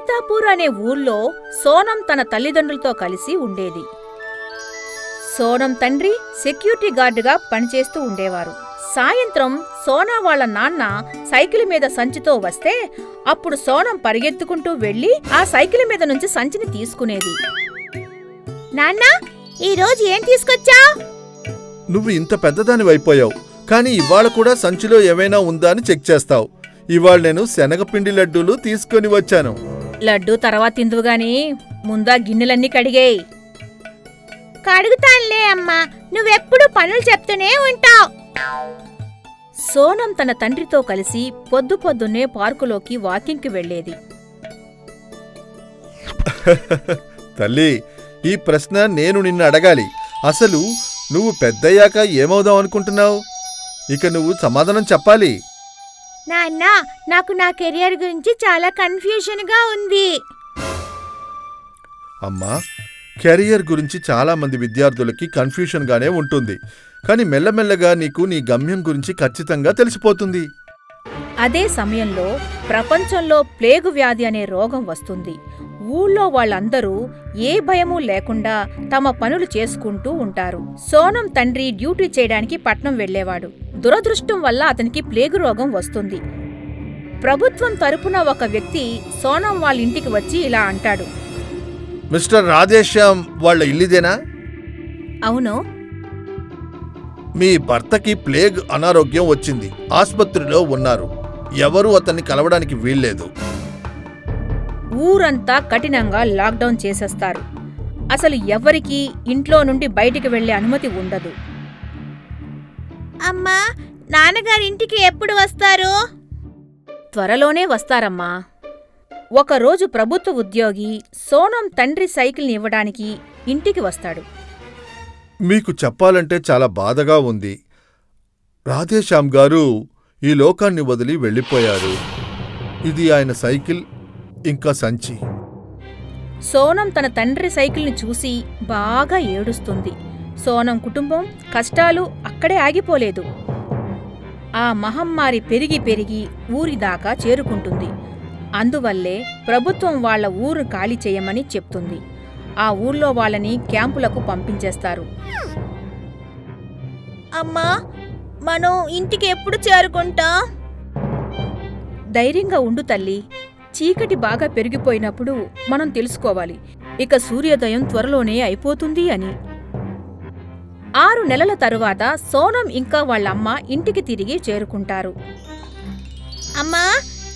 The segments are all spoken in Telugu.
సీతాపూర్ అనే ఊర్లో సోనం తన తల్లిదండ్రులతో కలిసి ఉండేది. సోనం తండ్రి సెక్యూరిటీ గార్డుగా పనిచేస్తూ ఉండేవారు. సాయంత్రం సోనా వాళ్ళ నాన్న సైకిల్ మీద సంచితో వస్తే అప్పుడు సోనం పరిగెత్తుకుంటూ వెళ్లి ఆ సైకిల్ మీద నుంచి సంచిని తీసుకునేది. నాన్నా, ఈరోజు ఏం తీసుకొచ్చా? నువ్వు ఇంత పెద్దదానివైపోయావు, కానీ ఇవాళ కూడా సంచిలో ఏమైనా ఉందా అని చెక్ చేస్తావు. ఇవాళ నేను శనగపిండి లడ్డూలు తీసుకొని వచ్చాను. లడ్డూ తర్వాత తిందువుగాని ముందా గిన్నెలన్నీ కడిగేయ్. కడుగుతానులే అమ్మా, నువ్వెప్పుడు పనులు చెప్తూనే ఉంటావు. సోనం తన తండ్రితో కలిసి పొద్దున్నే పార్కులోకి వాకింగ్కి వెళ్లేది. తల్లి, ఈ ప్రశ్న నేను నిన్ను అడగాలి. అసలు నువ్వు పెద్దయ్యాక ఏమవుదాం అనుకుంటున్నావు? ఇక నువ్వు సమాధానం చెప్పాలి. నాన్న, నాకు నా కెరియర్ గురించి చాలా కన్ఫ్యూజన్గా ఉంది. అమ్మా, కెరియర్ గురించి చాలా మంది విద్యార్థులకి కన్ఫ్యూషన్గానే ఉంటుంది. కానీ మెల్లమెల్లగా నీకు నీ గమ్యం గురించి ఖచ్చితంగా తెలిసిపోతుంది. అదే సమయంలో ప్రపంచంలో ప్లేగు వ్యాధి అనే రోగం వస్తుంది. ఊళ్ళో వాళ్ళందరూ ఏ భయమూ లేకుండా తమ పనులు చేసుకుంటూ ఉంటారు. సోనం తండ్రి డ్యూటీ చేయడానికి పట్నం వెళ్లేవాడు. దురదృష్టం వల్ల అతనికి ప్లేగు రోగం వస్తుంది. ప్రభుత్వం తరపున ఒక వ్యక్తి సోనం వాళ్ళ ఇంటికి వచ్చి ఇలా అంటాడు. మిస్టర్ రాధేశ్యామ్ వాళ్ళ ఇల్లిదేనా? అవును. మీ భర్తకి ప్లేగ్ అనారోగ్యం వచ్చింది, ఆస్పత్రిలో ఉన్నారు. ఎవరూ అతన్ని కలవడానికి వీల్లేదు. ఊరంతా కఠినంగా లాక్డౌన్ చేసేస్తారు. అసలు ఎవ్వరికీ ఇంట్లో నుండి బయటికి వెళ్లే అనుమతి ఉండదు. అమ్మా, నాన్నగారింటికి ఎప్పుడు వస్తారు? త్వరలోనే వస్తారమ్మా. ఒకరోజు ప్రభుత్వ ఉద్యోగి సోనం తండ్రి సైకిల్ని ఇవ్వడానికి ఇంటికి వస్తాడు. మీకు చెప్పాలంటే చాలా బాధగా ఉంది. రాధేశ్యామ్ గారు ఈ లోకాన్ని వదిలి వెళ్ళిపోయారు. ఇది ఆయన సైకిల్, ఇంకా సంచి. సోనం తన తండ్రి సైకిల్ని చూసి బాగా ఏడుస్తుంది. సోనం కుటుంబం కష్టాలు అక్కడే ఆగిపోలేదు. ఆ మహమ్మారి పెరిగి పెరిగి ఊరిదాకా చేరుకుంటుంది. అందువల్లే ప్రభుత్వం వాళ్ల ఊరు ఖాళీ చేయమని చెప్తుంది. ఆ ఊర్లో వాళ్ళని క్యాంపులకు పంపించేస్తారు. అమ్మా, మనం ఇంటికి ఎప్పుడు చేరుకుంటాం? ధైర్యంగా ఉండు తల్లి. చీకటి బాగా పెరిగిపోయినప్పుడు మనం తెలుసుకోవాలి ఇక సూర్యోదయం త్వరలోనే అయిపోతుంది అని. 6 నెలల తరువాత సోనం ఇంకా వాళ్ళమ్మ ఇంటికి తిరిగి చేరుకుంటారు. అమ్మా,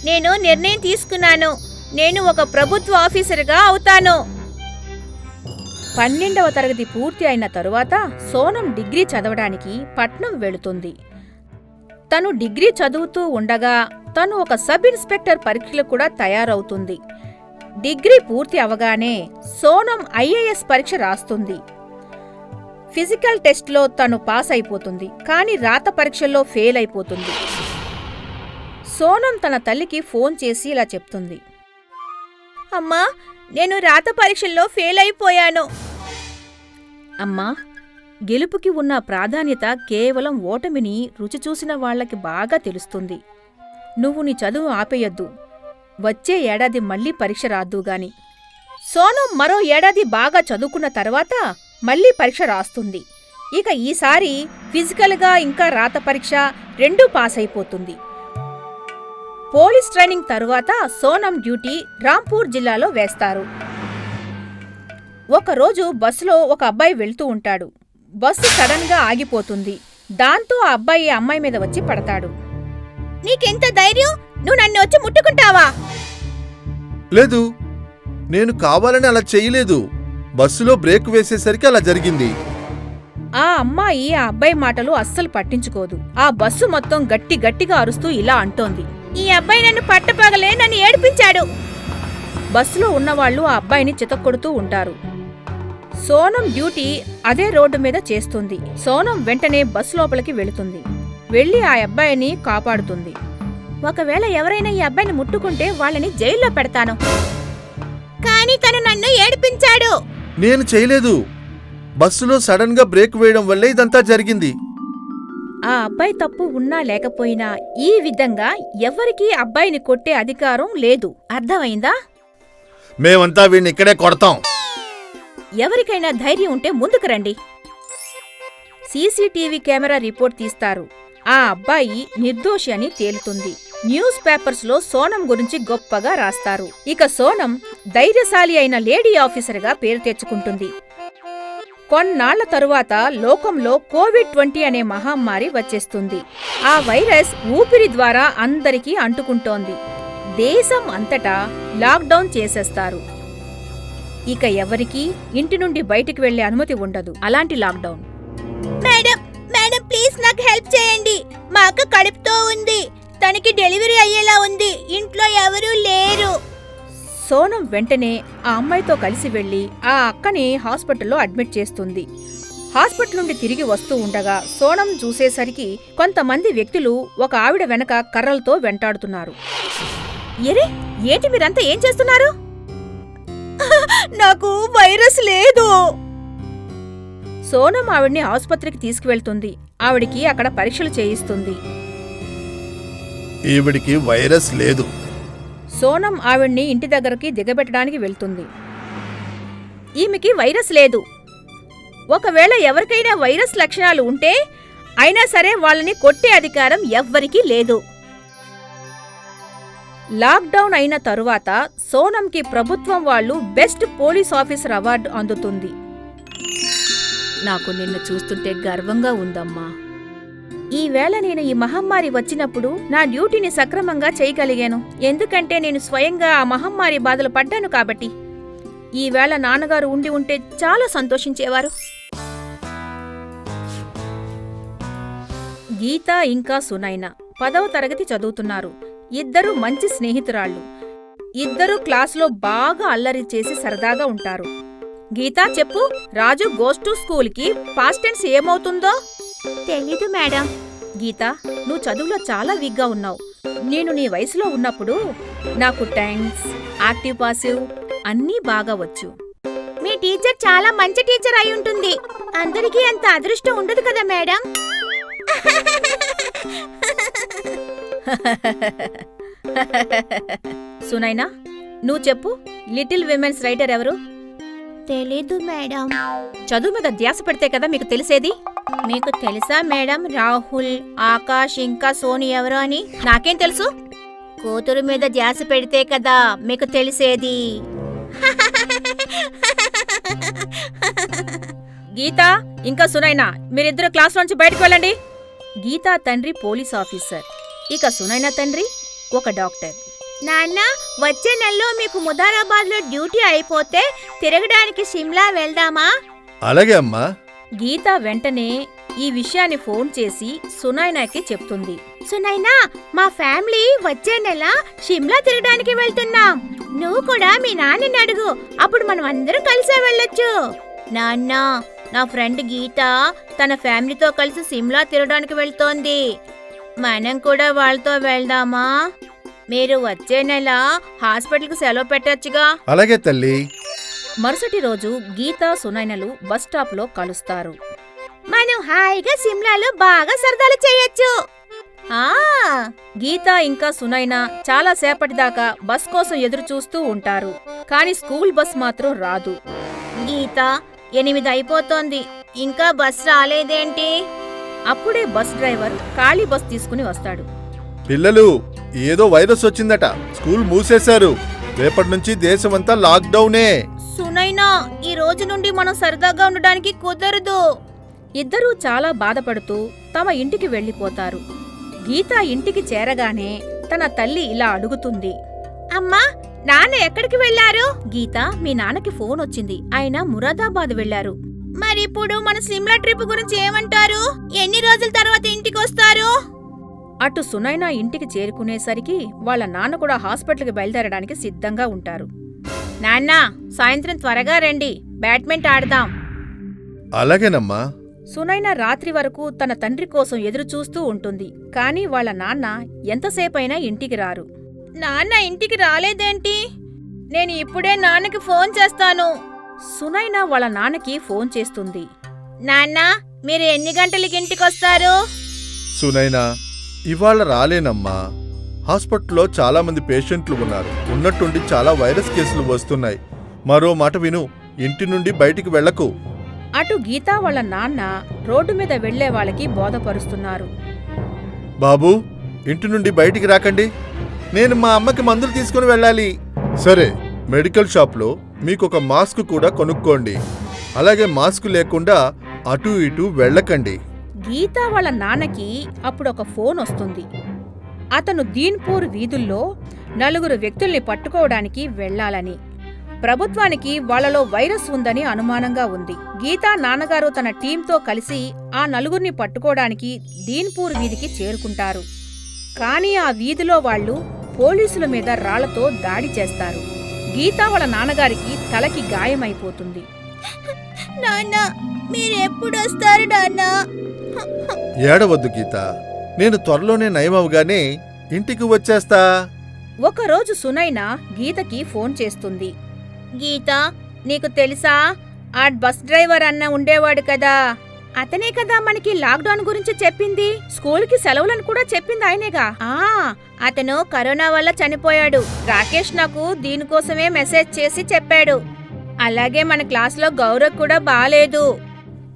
నేను నిర్ణయం తీసుకున్నాను. నేను ఒక ప్రభుత్వ ఆఫీసర్గా అవుతాను. 12వ తరగతి పూర్తి అయిన తరువాత సోనం డిగ్రీ చదవడానికి పట్నం వెళుతుంది. తను డిగ్రీ చదువుతూ ఉండగా తను ఒక సబ్ ఇన్స్పెక్టర్ పరీక్షలకు కూడా తయారవుతుంది. డిగ్రీ పూర్తి అవగానే సోనం ఐఏఎస్ పరీక్ష రాస్తుంది. ఫిజికల్ టెస్ట్లో తను పాస్ అయిపోతుంది, కానీ రాత పరీక్షల్లో ఫెయిల్ అయిపోతుంది. సోనం తన తల్లికి ఫోన్ చేసి ఇలా చెప్తుంది. అమ్మా, నేను రాత పరీక్షల్లో ఫెయిల్ అయిపోయాను. అమ్మా, గెలుపుకి ఉన్న ప్రాధాన్యత కేవలం ఓటమిని రుచి చూసిన వాళ్లకి బాగా తెలుస్తుంది. నువ్వు నీ చదువు ఆపేయొద్దు. వచ్చే ఏడాది మళ్లీ పరీక్ష రాద్దుగాని. సోనం మరో ఏడాది బాగా చదువుకున్న తర్వాత మళ్లీ పరీక్ష రాస్తుంది. ఇక ఈసారి ఫిజికల్గా ఇంకా రాత పరీక్ష రెండూ పాస్ అయిపోతుంది. పోలీస్ ట్రైనింగ్ తరువాత సోనం డ్యూటీ రాంపూర్ జిల్లాలో వేస్తారు. ఒకరోజు బస్సులో ఒక అబ్బాయి వెళ్తూ ఉంటాడు. బస్సు సడన్ గా ఆగిపోతుంది. దాంతో ఆ అబ్బాయి అమ్మాయి మీద వచ్చి పడతాడు. నీకెంత ధైర్యం? నువ్వు నన్ను వచ్చి ముట్టుకుంటావా? లేదు, నేను కావాలని అలా చేయలేదు. బస్సులో బ్రేక్ వేసేసరికి అలా జరిగింది. ఆ అమ్మాయి ఆ అబ్బాయి మాటలు అస్సలు పట్టించుకోదు. ఆ బస్సు మొత్తం గట్టిగా అరుస్తూ ఇలా అంటోంది. ఈ అబ్బాయి నన్ను పట్టపగలే నన్ను ఏడిపించాడు. బస్సులో ఉన్నవాళ్లు ఆ అబ్బాయిని చితక్కొడుతూ ఉంటారు. సోనం డ్యూటీ అదే రోడ్డు మీద చేస్తుంది. సోనం వెంటనే బస్సు లోపలికి వెళుతుంది. వెళ్లి ఆ అబ్బాయిని కాపాడుతుంది. ఒకవేళ ఎవరైనా ఈ అబ్బాయిని ముట్టుకుంటే వాళ్ళని జైల్లో పెడతాను. కానీ తను నన్ను ఏడిపించాడు. నేను చేయలేదు. బస్సులో సడన్ గా బ్రేక్ వేయడం వల్లే ఇదంతా జరిగింది. ఆ అబ్బాయి తప్పు ఉన్నా లేకపోయినా ఈ విధంగా ఎవ్వరికీ అబ్బాయిని కొట్టే అధికారం లేదు. అర్థమైందా? మేమంతా వీడిని ఇక్కడే కొడతాం. ఎవరికైనా ధైర్యం ఉంటే ముందుకు రండి. సీసీటీవీ కెమెరా రిపోర్ట్ తీస్తారు. ఆ అబ్బాయి నిర్దోషి అని తేలుతుంది. న్యూస్ పేపర్స్లో సోనం గురించి గొప్పగా రాస్తారు. ఇక సోనం ధైర్యశాలి అయిన లేడీ ఆఫీసర్గా పేరు తెచ్చుకుంటుంది. కొన్నాళ్ల తరువాత లోకంలో కోవిడ్-20 అనే మహమ్మారి వచ్చేస్తుంది. ఆ వైరస్ ఊపిరి ద్వారా అందరికీ అంటుకుంటోంది. దేశం అంతటా లాక్డౌన్ చేసేస్తారు. ఇక ఎవరికీ ఇంటి నుండి బయటికి వెళ్లే అనుమతి ఉండదు. అలాంటి లాక్డౌన్. మేడం మేడం ప్లీజ్ నాకు హెల్ప్ చేయండి. మా అక్క కడుపుతో ఉంది. తనకి డెలివరీ అయ్యేలా ఉంది. ఇంట్లో ఎవరూ లేరు. సోనం వెంటనే ఆ అమ్మాయితో కలిసి వెళ్లి ఆ అక్కని హాస్పిటల్లో అడ్మిట్ చేస్తుంది. హాస్పిటల్ నుండి తిరిగి వస్తూ ఉండగా సోనం చూసేసరికి కొంతమంది వ్యక్తులు ఒక ఆవిడ వెనక కర్రలతో వెంటాడుతున్నారు. ఎరే, ఏంటి మీరంతా ఏం చేస్తున్నారు? నాకు వైరస్ లేదు. సోనం ఆవిడ్ని ఆసుపత్రికి తీసుకువెళ్తుంది. ఆవిడికి అక్కడ పరీక్షలు చేయిస్తుంది. ఈవిడికి వైరస్ లేదు. సోనం ఆవిడ్ని ఇంటి దగ్గరికి దిగబెట్టడానికి వెళ్తుంది. ఈమెకి వైరస్ లేదు. ఒకవేళ ఎవరికైనా వైరస్ లక్షణాలు ఉంటే అయినా సరే వాళ్ళని కొట్టే అధికారం ఎవ్వరికీ లేదు. లాక్డౌన్ అయిన తరువాత సోనంకి ప్రభుత్వం వాళ్ళు బెస్ట్ పోలీస్ ఆఫీసర్ అవార్డు అందుతుంది. నాకు నిన్ను చూస్తుంటే గర్వంగా ఉందమ్మా. ఈవేళ నేను ఈ మహమ్మారి వచ్చినప్పుడు నా డ్యూటీని సక్రమంగా చేయగలిగాను. ఎందుకంటే నేను స్వయంగా ఆ మహమ్మారి బాధలు పడ్డాను కాబట్టి. ఈవేళ నాన్నగారు ఉండి ఉంటే చాలా సంతోషించేవారు. గీత ఇంకా సునైన 10వ తరగతి చదువుతున్నారు. ఇద్దరూ మంచి స్నేహితురాళ్ళు. ఇద్దరూ క్లాసులో బాగా అల్లరి చేసి సరదాగా ఉంటారు. గీతా చెప్పు, రాజు గోస్ టు స్కూల్కి పాస్ట్ టెన్స్ ఏమవుతుందో? తెలీదు మేడం. గీతా, నువ్వు చదువులో చాలా వీక్గా ఉన్నావు. నేను నీ వయసులో ఉన్నప్పుడు నాకు టెన్స్, యాక్టివ్ పాసివ్ అన్నీ బాగా వచ్చు. మీ టీచర్ చాలా మంచి టీచర్ అయి ఉంటుంది. అందరికీ అంత అదృష్టం ఉండదు కదా మేడం. సునైనా, నువ్వు చెప్పు, లిటిల్ విమెన్స్ రైటర్ ఎవరు? తెలీదు మేడం. చదువు మీద ధ్యాస పెడితే కదా మీకు తెలిసేది. మీకు తెలుసా మేడం రాహుల్, ఆకాష్ ఇంకా సోని ఎవరో అని? నాకేం తెలుసు? కూతురు మీద ధ్యాస పెడితే కదా మీకు తెలిసేది. గీతా ఇంకా సునైనా, మీరిద్దరు క్లాస్లోంచి బయటకు వెళ్ళండి. గీతా తండ్రి పోలీస్ ఆఫీసర్, ఇక సునైనా తండ్రి ఒక డాక్టర్. నాన్న, వచ్చే నెలలో మీకు ముదారాబాద్లో డ్యూటీ అయిపోతే తిరగడానికి సిమ్లా వెళ్దామా? అలాగే అమ్మా. గీత వెంటనే ఈ విషయాన్ని ఫోన్ చేసి సునైనాకి చెప్తుంది. సునైనా, మా ఫ్యామిలీ వచ్చే నెల షిమ్లా తిరగడానికి వెళ్తున్నాం. నువ్వు కూడా మీ నాన్నని అడుగు, అప్పుడు మనం అందరం కలిసే వెళ్ళొచ్చు. నాన్న, నా ఫ్రెండ్ గీత తన ఫ్యామిలీతో కలిసి సిమ్లా తిరగడానికి వెళ్తోంది. మనం కూడా వాళ్ళతో వెళ్దామా? మీరు వచ్చే నెల హాస్పిటల్కి సెలవు పెట్టొచ్చుగా. అలాగే తల్లి. మరుసటి రోజు గీత సునైనలు బస్టాప్లో కలుస్తారు. మనం హాయిగా సిమ్లాలో బాగా సరదాలు చేయొచ్చు. గీత ఇంకా సునైనా చాలా సేపటిదాకా బస్ కోసం ఎదురు చూస్తూ ఉంటారు. కాని స్కూల్ బస్ మాత్రం రాదు. గీత, 8 అయిపోతోంది, ఇంకా బస్ రాలేదేంటి? అప్పుడే బస్ డ్రైవర్ ఖాళీ బస్ తీసుకుని వస్తాడు. పిల్లలు, ఏదో వైరస్ వచ్చిందట, స్కూల్ మూసేశారు. రేపటి నుంచి దేశమంతా లాక్డౌనే. సునైనా, ఈ రోజు నుండి మనం సరదాగా ఉండడానికి కుదరదు. ఇద్దరూ చాలా బాధపడుతూ తమ ఇంటికి వెళ్లిపోతారు. గీత ఇంటికి చేరగానే తన తల్లి ఇలా అడుగుతుంది. అమ్మా, నాన్న ఎక్కడికి వెళ్లారు? గీత, మీ నాన్నకి ఫోన్ వచ్చింది. ఆయన మురాదాబాద్ వెళ్లారు. మరిప్పుడు మన సిమ్లా ట్రిప్ గురించి ఏమంటారు? ఎన్ని రోజుల తర్వాత ఇంటికి వస్తారు? అటు సునైనా ఇంటికి చేరుకునేసరికి వాళ్ళ నాన్న కూడా హాస్పిటల్కి బయలుదేరడానికి సిద్ధంగా ఉంటారు. నాన్న, సాయంత్రం త్వరగా రండి, బ్యాడ్మింటన్ ఆడదాం. అలాగేనమ్మా. సునైనా రాత్రి వరకు తన తండ్రి కోసం ఎదురుచూస్తూ ఉంటుంది. కాని వాళ్ళ నాన్న ఎంతసేపైనా ఇంటికి రారు. నాన్న ఇంటికి రాలేదేంటి? నేను ఇప్పుడే నాన్నకి ఫోన్ చేస్తాను. సునైనా వాళ్ళ నాన్నకి ఫోన్ చేస్తుంది. నాన్న, మీరు ఎన్ని గంటలకి ఇంటికొస్తారు? సునైనా, ఇవాళ రాలేనమ్మా. హాస్పిటల్లో చాలా మంది పేషెంట్లు ఉన్నారు. ఉన్నట్టుండి చాలా వైరస్ కేసులు వస్తున్నాయి. మరో మాట విను, ఇంటి నుండి బయటికి వెళ్ళకు. అటు గీత వాళ్ళ నాన్న రోడ్డు మీద వెళ్లే వాళ్ళకి బోధపరుస్తున్నారు. బాబూ, ఇంటి నుండి బయటికి రాకండి. నేను మా అమ్మకి మందులు తీసుకుని వెళ్ళాలి. సరే, మెడికల్ షాప్లో మీకొక మాస్క్ కూడా కొనుక్కోండి. అలాగే మాస్క్ లేకుండా అటూ ఇటూ వెళ్ళకండి. గీత వాళ్ళ నాన్నకి అప్పుడొక ఫోన్ వస్తుంది. అతను దీన్పూర్ వీధుల్లో 4 వ్యక్తుల్ని పట్టుకోవడానికి వెళ్లాలని. ప్రభుత్వానికి వాళ్లలో వైరస్ ఉందని అనుమానంగా ఉంది. గీతా నాన్నగారు తన టీంతో కలిసి ఆ 4 పట్టుకోవడానికి దీన్పూర్ వీధికి చేరుకుంటారు. కానీ ఆ వీధిలో వాళ్లు పోలీసుల మీద రాళ్లతో దాడి చేస్తారు. గీతా వాళ్ళ నాన్నగారికి తలకి గాయమైపోతుంది. నాన్న, మీరెప్పుడొస్తారు నాన్న? ఏడవద్దు గీత, నేను త్వరలోనే నయమవగానే ఇంటికి వచ్చేస్తా. ఒకరోజు సునైనా గీతకి ఫోన్ చేస్తుంది. గీత, నీకు తెలుసా, ఆ బస్ డ్రైవర్ అన్న ఉండేవాడు కదా, అతనే కదా మనకి లాక్డౌన్ గురించి చెప్పింది. స్కూల్కి సెలవులను కూడా చెప్పింది ఆయనేగా. అతను కరోనా వల్ల చనిపోయాడు. రాకేష్ నాకు దీనికోసమే మెసేజ్ చేసి చెప్పాడు. అలాగే మన క్లాసులో గౌరవ్ కూడా బాలేదు.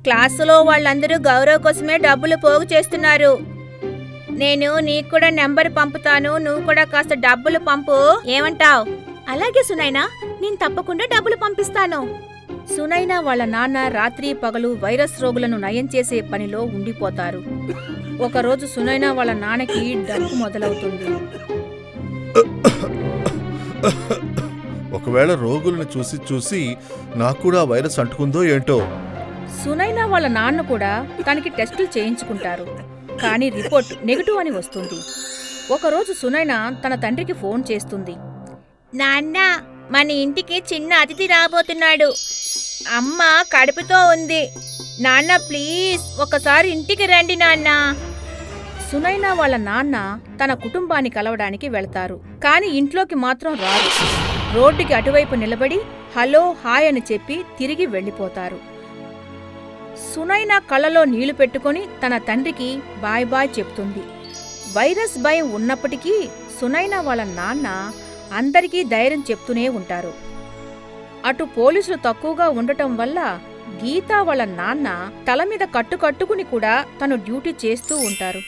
క్లాసులో వాళ్ళందరూ గౌరవ్ కోసమే డబ్బులు పోగు చేస్తున్నారు. నేను నీకు కూడా నెంబర్ పంపుతాను, నువ్వు కూడా కాస్త డబ్బులు పంపు. ఏమంటావ్? అలాగే సునైనా, నేను తప్పకుండా డబ్బులు పంపిస్తాను. సునైనా వాళ్ళ నాన్న రాత్రి పగలు వైరస్ రోగులను నయం చేసే పనిలో ఉండిపోతారు. ఒకరోజు సునైనా వాళ్ళ నాన్నకి దగ్గు మొదలవుతుంది. ఒకవేళ రోగులను చూసి నాకు కూడా వైరస్ అంటుకుందో ఏంటో. సునైనా వాళ్ళ నాన్న కూడా తనకి టెస్టులు చేయించుకుంటారు. కానీ రిపోర్ట్ నెగటివ్ అని వస్తుంది. ఒకరోజు సునైనా తన తండ్రికి ఫోన్ చేస్తుంది. నాన్న, మన ఇంటికి చిన్న అతిథి రాబోతున్నాడు. అమ్మ కడుపుతో ఉంది. నాన్న ప్లీజ్ ఒకసారి ఇంటికి రండి నాన్న. సునైనా వాళ్ళ నాన్న తన కుటుంబాన్ని కలవడానికి వెళ్తారు. కాని ఇంట్లోకి మాత్రం రారు. రోడ్డుకి అటువైపు నిలబడి హలో హాయ్ అని చెప్పి తిరిగి వెళ్ళిపోతారు. సునైనా కళ్ళలో నీళ్లు పెట్టుకుని తన తండ్రికి బాయ్ బాయ్ చెప్తుంది. వైరస్ భయం ఉన్నప్పటికీ సునైనా వాళ్ళ నాన్న అందరికీ ధైర్యం చెప్తూనే ఉంటారు. అటు పోలీసులు తక్కువగా ఉండటం వల్ల గీతా వాళ్ళ నాన్న తల మీద కట్టుకుని కూడా తను డ్యూటీ చేస్తూ ఉంటారు.